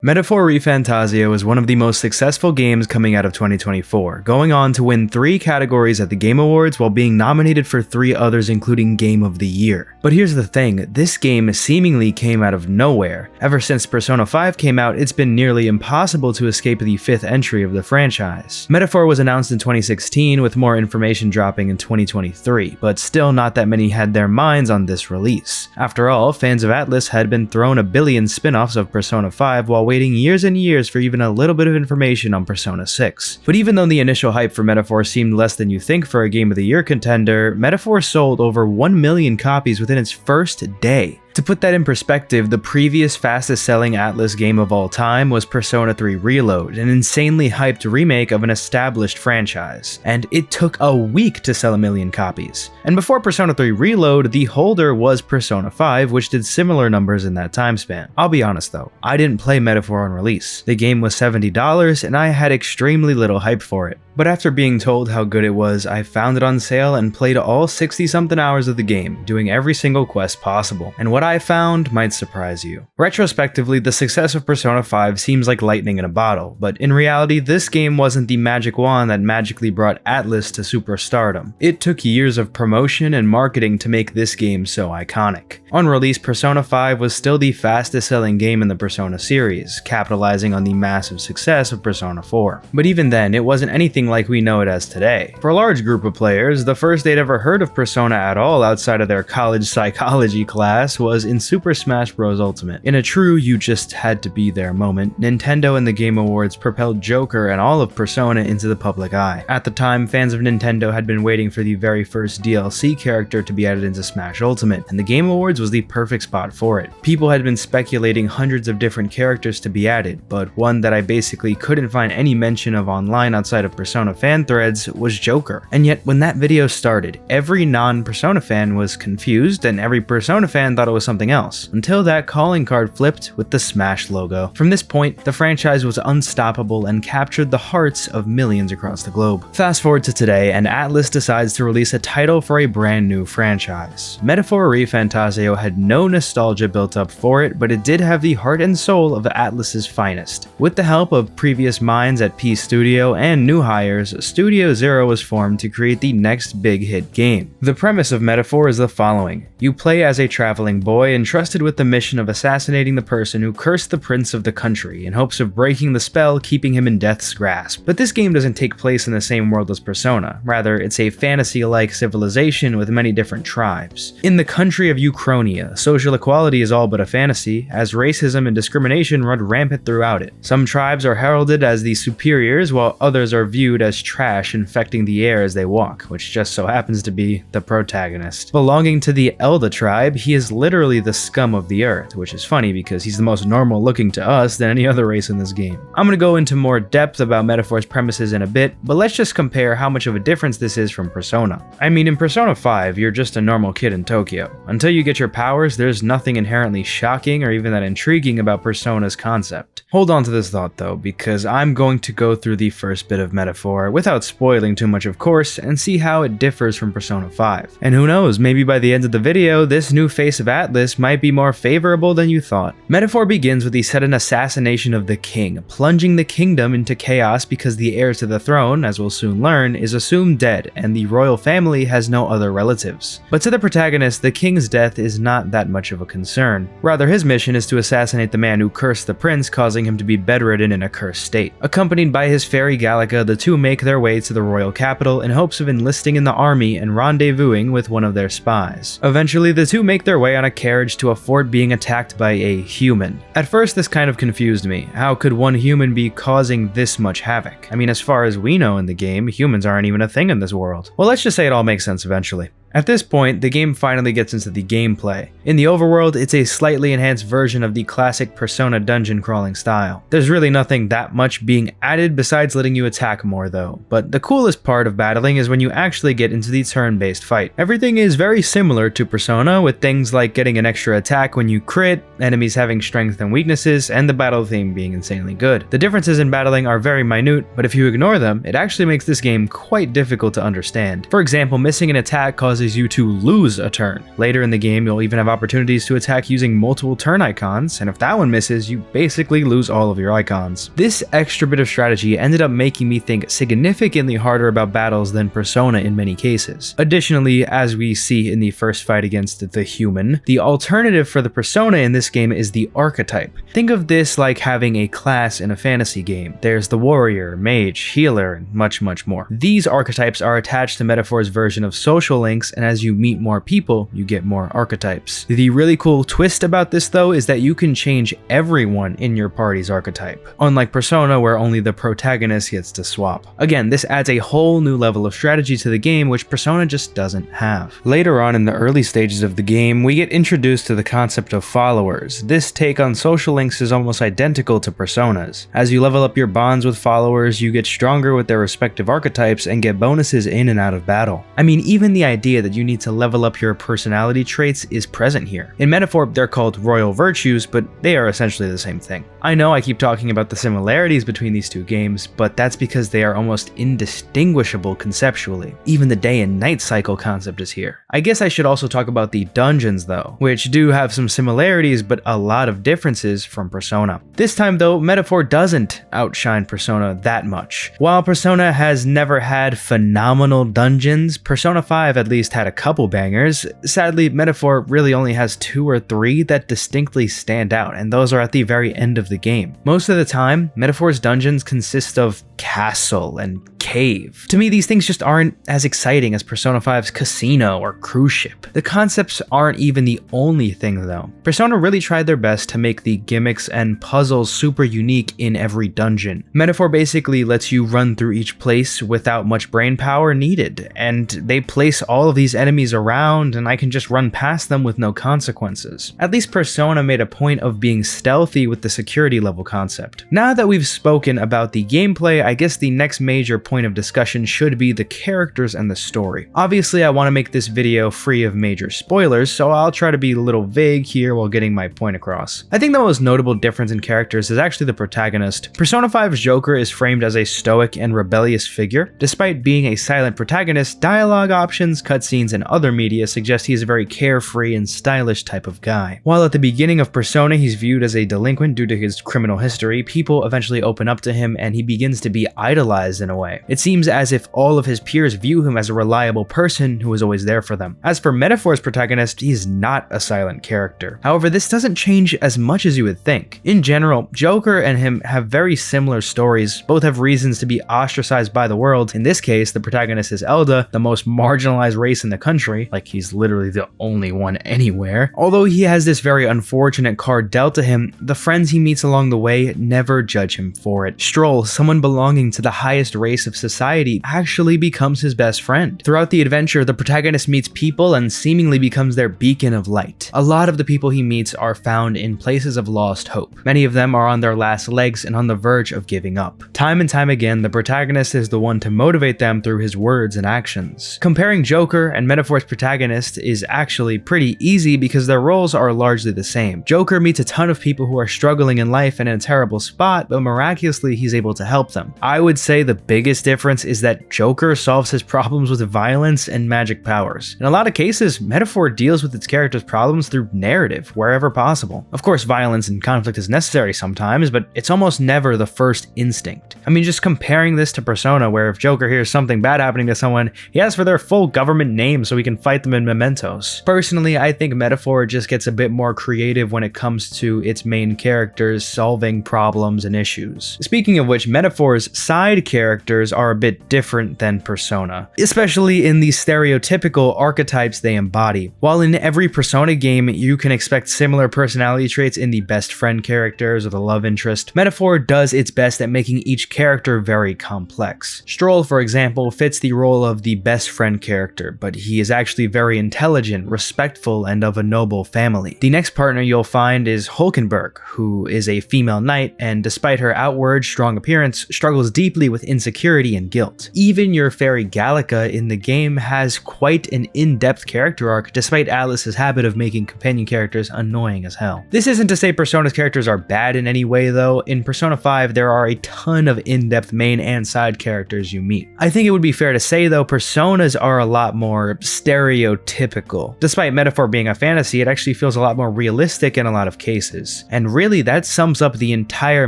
Metaphor ReFantazio is one of the most successful games coming out of 2024, going on to win 3 categories at the Game Awards while being nominated for 3 others including Game of the Year. But here's the thing, this game seemingly came out of nowhere. Ever since Persona 5 came out, it's been nearly impossible to escape the 5th entry of the franchise. Metaphor was announced in 2016 with more information dropping in 2023, but still not that many had their minds on this release. After all, fans of Atlus had been thrown a billion spin-offs of Persona 5 while waiting years and years for even a little bit of information on Persona 6. But even though the initial hype for Metaphor seemed less than you think for a Game of the Year contender, Metaphor sold over 1 million copies within its first day. To put that in perspective, the previous fastest selling Atlus game of all time was Persona 3 Reload, an insanely hyped remake of an established franchise, and it took a week to sell 1 million copies. And before Persona 3 Reload, the holder was Persona 5, which did similar numbers in that time span. I'll be honest though, I didn't play Metaphor on release. The game was $70 and I had extremely little hype for it. But after being told how good it was, I found it on sale and played all 60-something hours of the game, doing every single quest possible. And what I found might surprise you. Retrospectively, the success of Persona 5 seems like lightning in a bottle, but in reality, this game wasn't the magic wand that magically brought Atlus to superstardom. It took years of promotion and marketing to make this game so iconic. On release, Persona 5 was still the fastest selling game in the Persona series, capitalizing on the massive success of Persona 4. But even then, it wasn't anything like we know it as today. For a large group of players, the first they'd ever heard of Persona at all outside of their college psychology class was in Super Smash Bros. Ultimate. In a true you just had to be there moment, Nintendo and the Game Awards propelled Joker and all of Persona into the public eye. At the time, fans of Nintendo had been waiting for the very first DLC character to be added into Smash Ultimate, and the Game Awards was the perfect spot for it. People had been speculating hundreds of different characters to be added, but one that I basically couldn't find any mention of online outside of Persona fan threads was Joker. And yet, when that video started, every non-Persona fan was confused and every Persona fan thought it was something else, until that calling card flipped with the Smash logo. From this point, the franchise was unstoppable and captured the hearts of millions across the globe. Fast forward to today, and Atlus decides to release a title for a brand new franchise. Metaphor ReFantazio had no nostalgia built up for it, but it did have the heart and soul of Atlus's finest. With the help of previous minds at P Studio and new hires, Studio Zero was formed to create the next big hit game. The premise of Metaphor is the following. You play as a traveling boy entrusted with the mission of assassinating the person who cursed the prince of the country in hopes of breaking the spell keeping him in death's grasp. But this game doesn't take place in the same world as Persona. Rather, it's a fantasy-like civilization with many different tribes. In the country of Uchronia, social equality is all but a fantasy, as racism and discrimination run rampant throughout it. Some tribes are heralded as the superiors, while others are viewed as trash infecting the air as they walk, which just so happens to be the protagonist. Belonging to the Elda tribe, he is literally the scum of the earth, which is funny because he's the most normal looking to us than any other race in this game. I'm gonna go into more depth about Metaphor's premises in a bit, but let's just compare how much of a difference this is from Persona. I mean, in Persona 5, you're just a normal kid in Tokyo. Until you get your powers, there's nothing inherently shocking or even that intriguing about Persona's concept. Hold on to this thought though, because I'm going to go through the first bit of Metaphor, without spoiling too much of course, and see how it differs from Persona 5. And who knows, maybe by the end of the video, this new face of Atlus might be more favorable than you thought. Metaphor begins with the sudden assassination of the king, plunging the kingdom into chaos because the heir to the throne, as we'll soon learn, is assumed dead and the royal family has no other relatives. But to the protagonist, the king's death is not that much of a concern. Rather, his mission is to assassinate the man who cursed the prince, causing him to be bedridden in a cursed state. Accompanied by his fairy Gallica, the two make their way to the royal capital in hopes of enlisting in the army and rendezvousing with one of their spies. Eventually, the two make their way on a carriage to a fort being attacked by a human. At first, this kind of confused me. How could one human be causing this much havoc? I mean, as far as we know in the game, humans aren't even a thing in this world. Well, let's just say it all makes sense eventually. At this point, the game finally gets into the gameplay. In the overworld, it's a slightly enhanced version of the classic Persona dungeon crawling style. There's really nothing that much being added besides letting you attack more though, but the coolest part of battling is when you actually get into the turn-based fight. Everything is very similar to Persona, with things like getting an extra attack when you crit, enemies having strengths and weaknesses, and the battle theme being insanely good. The differences in battling are very minute, but if you ignore them, it actually makes this game quite difficult to understand. For example, missing an attack causes causes you to lose a turn. Later in the game, you'll even have opportunities to attack using multiple turn icons, and if that one misses, you basically lose all of your icons. This extra bit of strategy ended up making me think significantly harder about battles than Persona in many cases. Additionally, as we see in the first fight against the human, the alternative for the persona in this game is the archetype. Think of this like having a class in a fantasy game. There's the warrior, mage, healer, and much more. These archetypes are attached to Metaphor's version of social links, and as you meet more people, you get more archetypes. The really cool twist about this though is that you can change everyone in your party's archetype, unlike Persona where only the protagonist gets to swap. Again, this adds a whole new level of strategy to the game which Persona just doesn't have. Later on in the early stages of the game, we get introduced to the concept of followers. This take on social links is almost identical to Persona's. As you level up your bonds with followers, you get stronger with their respective archetypes and get bonuses in and out of battle. I mean, even the idea that you need to level up your personality traits is present here. In Metaphor, they're called royal virtues, but they are essentially the same thing. I know I keep talking about the similarities between these two games, but that's because they are almost indistinguishable conceptually. Even the day and night cycle concept is here. I guess I should also talk about the dungeons though, which do have some similarities but a lot of differences from Persona. This time though, Metaphor doesn't outshine Persona that much. While Persona has never had phenomenal dungeons, Persona 5 at least had a couple bangers. Sadly, Metaphor really only has 2 or 3 that distinctly stand out, and those are at the very end of the game. Most of the time, Metaphor's dungeons consist of castle and cave. To me, these things just aren't as exciting as Persona 5's casino or cruise ship. The concepts aren't even the only thing though. Persona really tried their best to make the gimmicks and puzzles super unique in every dungeon. Metaphor basically lets you run through each place without much brain power needed, and they place all of these enemies around and I can just run past them with no consequences. At least Persona made a point of being stealthy with the security level concept. Now that we've spoken about the gameplay, I guess the next major point of discussion should be the characters and the story. Obviously, I want to make this video free of major spoilers, so I'll try to be a little vague here while getting my point across. I think the most notable difference in characters is actually the protagonist. Persona 5's Joker is framed as a stoic and rebellious figure. Despite being a silent protagonist, dialogue options, cutscenes, and other media suggest he is a very carefree and stylish type of guy. While at the beginning of Persona he's viewed as a delinquent due to his criminal history, people eventually open up to him and he begins to be idolized in a way. It seems as if all of his peers view him as a reliable person who is always there for them. As for Metaphor's protagonist, he's not a silent character. However, this doesn't change as much as you would think. In general, Joker and him have very similar stories. Both have reasons to be ostracized by the world. In this case, the protagonist is Elda, the most marginalized race in the country, like he's literally the only one anywhere. Although he has this very unfortunate card dealt to him, the friends he meets along the way never judge him for it. Stroll, someone belonging to the highest race of society, actually becomes his best friend. Throughout the adventure, the protagonist meets people and seemingly becomes their beacon of light. A lot of the people he meets are found in places of lost hope. Many of them are on their last legs and on the verge of giving up. Time and time again, the protagonist is the one to motivate them through his words and actions. Comparing Joker and Metaphor's protagonist is actually pretty easy because their roles are largely the same. Joker meets a ton of people who are struggling in life and in a terrible spot, but miraculously he's able to help them. I would say the biggest difference is that Joker solves his problems with violence and magic powers. In a lot of cases, Metaphor deals with its character's problems through narrative, wherever possible. Of course, violence and conflict is necessary sometimes, but it's almost never the first instinct. I mean, just comparing this to Persona, where if Joker hears something bad happening to someone, he asks for their full government name so he can fight them in mementos. Personally, I think Metaphor just gets a bit more creative when it comes to its main characters solving problems and issues. Speaking of which, Metaphor's side characters are a bit different than Persona, especially in the stereotypical archetypes they embody. While in every Persona game you can expect similar personality traits in the best friend characters or the love interest, Metaphor does its best at making each character very complex. Stroll, for example, fits the role of the best friend character, but he is actually very intelligent, respectful, and of a noble family. The next partner you'll find is Hulkenberg, who is a female knight, and despite her outward strong appearance, struggles deeply with insecurity purity and guilt. Even your fairy Gallica in the game has quite an in-depth character arc, despite Atlus's habit of making companion characters annoying as hell. This isn't to say Persona's characters are bad in any way though. In Persona 5 there are a ton of in-depth main and side characters you meet. I think it would be fair to say though Personas are a lot more stereotypical. Despite Metaphor being a fantasy, it actually feels a lot more realistic in a lot of cases. And really that sums up the entire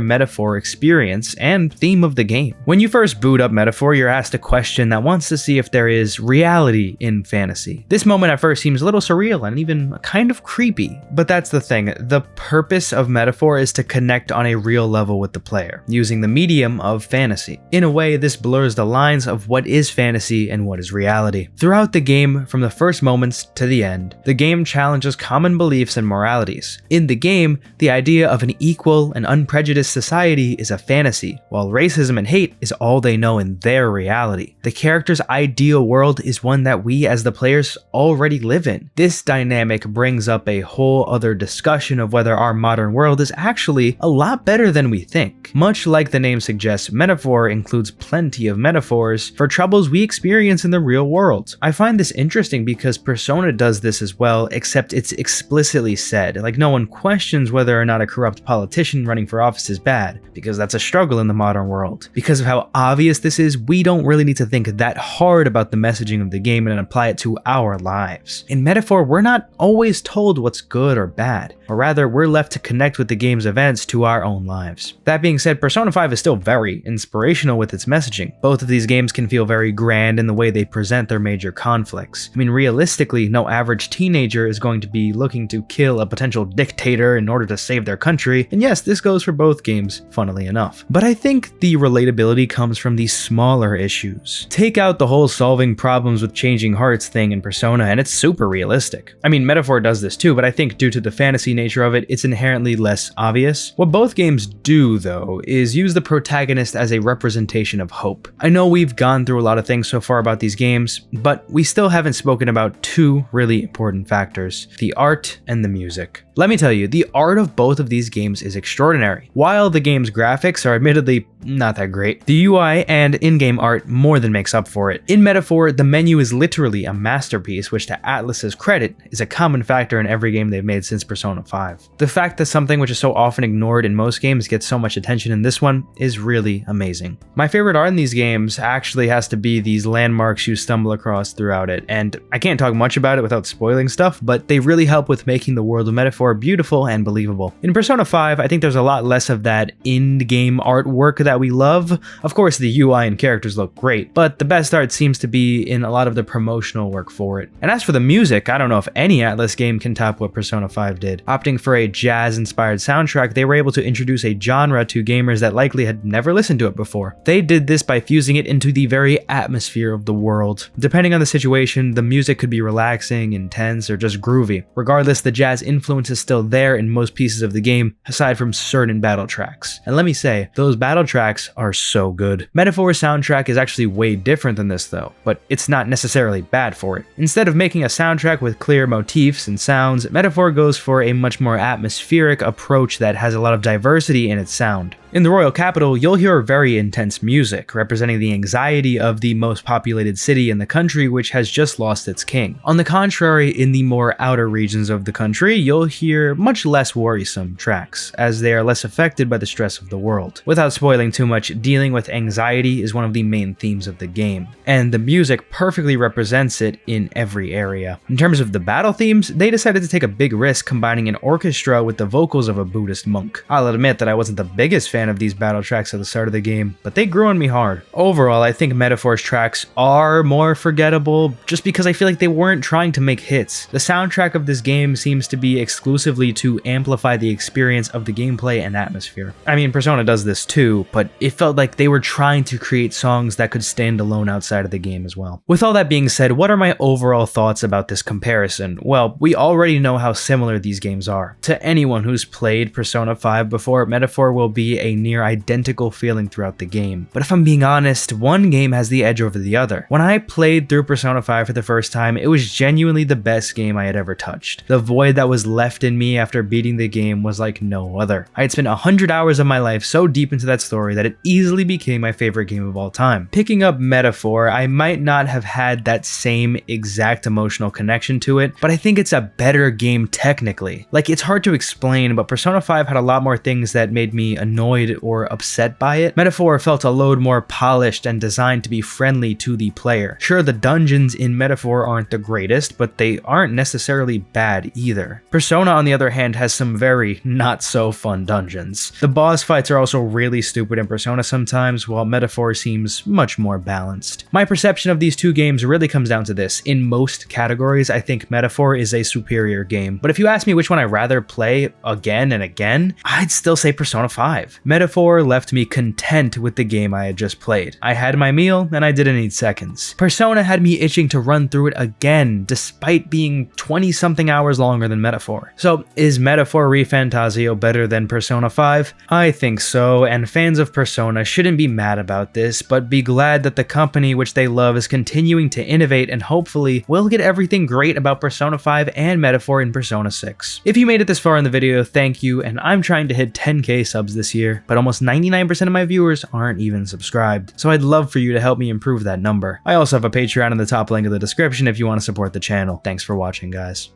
Metaphor experience and theme of the game. When you first boot up Metaphor, you're asked a question that wants to see if there is reality in fantasy. This moment at first seems a little surreal and even kind of creepy, but that's the thing. The purpose of Metaphor is to connect on a real level with the player, using the medium of fantasy. In a way, this blurs the lines of what is fantasy and what is reality. Throughout the game, from the first moments to the end, the game challenges common beliefs and moralities. In the game, the idea of an equal and unprejudiced society is a fantasy, while racism and hate is all they know in their reality. The character's ideal world is one that we as the players already live in. This dynamic brings up a whole other discussion of whether our modern world is actually a lot better than we think. Much like the name suggests, Metaphor includes plenty of metaphors for troubles we experience in the real world. I find this interesting because Persona does this as well, except it's explicitly said. Like, no one questions whether or not a corrupt politician running for office is bad, because that's a struggle in the modern world. Because of how obvious this is, we don't really need to think that hard about the messaging of the game and apply it to our lives. In Metaphor, we're not always told what's good or bad, or rather, we're left to connect with the game's events to our own lives. That being said, Persona 5 is still very inspirational with its messaging. Both of these games can feel very grand in the way they present their major conflicts. I mean, realistically, no average teenager is going to be looking to kill a potential dictator in order to save their country, and yes, this goes for both games, funnily enough. But I think the relatability comes from these smaller issues. Take out the whole solving problems with changing hearts thing in Persona, and it's super realistic. I mean, Metaphor does this too, but I think due to the fantasy nature of it, it's inherently less obvious. What both games do, though, is use the protagonist as a representation of hope. I know we've gone through a lot of things so far about these games, but we still haven't spoken about two really important factors: the art and the music. Let me tell you, the art of both of these games is extraordinary. While the game's graphics are admittedly not that great, the UI and in-game art more than makes up for it. In Metaphor, the menu is literally a masterpiece, which to Atlus's credit is a common factor in every game they've made since Persona 5. The fact that something which is so often ignored in most games gets so much attention in this one is really amazing. My favorite art in these games actually has to be these landmarks you stumble across throughout it, and I can't talk much about it without spoiling stuff, but they really help with making the world of Metaphor beautiful and believable. In Persona 5, I think there's a lot less of that in-game artwork that we love. Of course, the UI and characters look great, but the best art seems to be in a lot of the promotional work for it. And as for the music, I don't know if any Atlus game can top what Persona 5 did. Opting for a jazz-inspired soundtrack, they were able to introduce a genre to gamers that likely had never listened to it before. They did this by fusing it into the very atmosphere of the world. Depending on the situation, the music could be relaxing, intense, or just groovy. Regardless, the jazz influence is still there in most pieces of the game, aside from certain battle tracks. And let me say, those battle tracks are so good. Metaphor's soundtrack is actually way different than this though, but it's not necessarily bad for it. Instead of making a soundtrack with clear motifs and sounds, Metaphor goes for a much more atmospheric approach that has a lot of diversity in its sound. In the Royal Capital, you'll hear very intense music, representing the anxiety of the most populated city in the country which has just lost its king. On the contrary, in the more outer regions of the country, you'll hear much less worrisome tracks, as they are less affected by the stress of the world. Without spoiling too much, dealing with anxiety is one of the main themes of the game, and the music perfectly represents it in every area. In terms of the battle themes, they decided to take a big risk combining an orchestra with the vocals of a Buddhist monk. I'll admit that I wasn't the biggest fan of these battle tracks at the start of the game, but they grew on me hard. Overall, I think Metaphor's tracks are more forgettable just because I feel like they weren't trying to make hits. The soundtrack of this game seems to be exclusively to amplify the experience of the gameplay and atmosphere. I mean, Persona does this too, but it felt like they were trying to create songs that could stand alone outside of the game as well. With all that being said, what are my overall thoughts about this comparison? Well, we already know how similar these games are. To anyone who's played Persona 5 before, Metaphor will be a a near identical feeling throughout the game. But if I'm being honest, one game has the edge over the other. When I played through Persona 5 for the first time, it was genuinely the best game I had ever touched. The void that was left in me after beating the game was like no other. I had spent 100 hours of my life so deep into that story that it easily became my favorite game of all time. Picking up Metaphor, I might not have had that same exact emotional connection to it, but I think it's a better game technically. Like, it's hard to explain, but Persona 5 had a lot more things that made me annoyed or upset by it. Metaphor felt a load more polished and designed to be friendly to the player. Sure, the dungeons in Metaphor aren't the greatest, but they aren't necessarily bad either. Persona, on the other hand, has some very not so fun dungeons. The boss fights are also really stupid in Persona sometimes, while Metaphor seems much more balanced. My perception of these two games really comes down to this. In most categories, I think Metaphor is a superior game, but if you ask me which one I'd rather play again and again, I'd still say Persona 5. Metaphor left me content with the game I had just played. I had my meal, and I didn't need seconds. Persona had me itching to run through it again, despite being 20-something hours longer than Metaphor. So, is Metaphor ReFantazio better than Persona 5? I think so, and fans of Persona shouldn't be mad about this, but be glad that the company which they love is continuing to innovate, and hopefully we'll get everything great about Persona 5 and Metaphor in Persona 6. If you made it this far in the video, thank you, and I'm trying to hit 10k subs this year, but almost 99% of my viewers aren't even subscribed, so I'd love for you to help me improve that number. I also have a Patreon in the top link of the description if you want to support the channel. Thanks for watching, guys.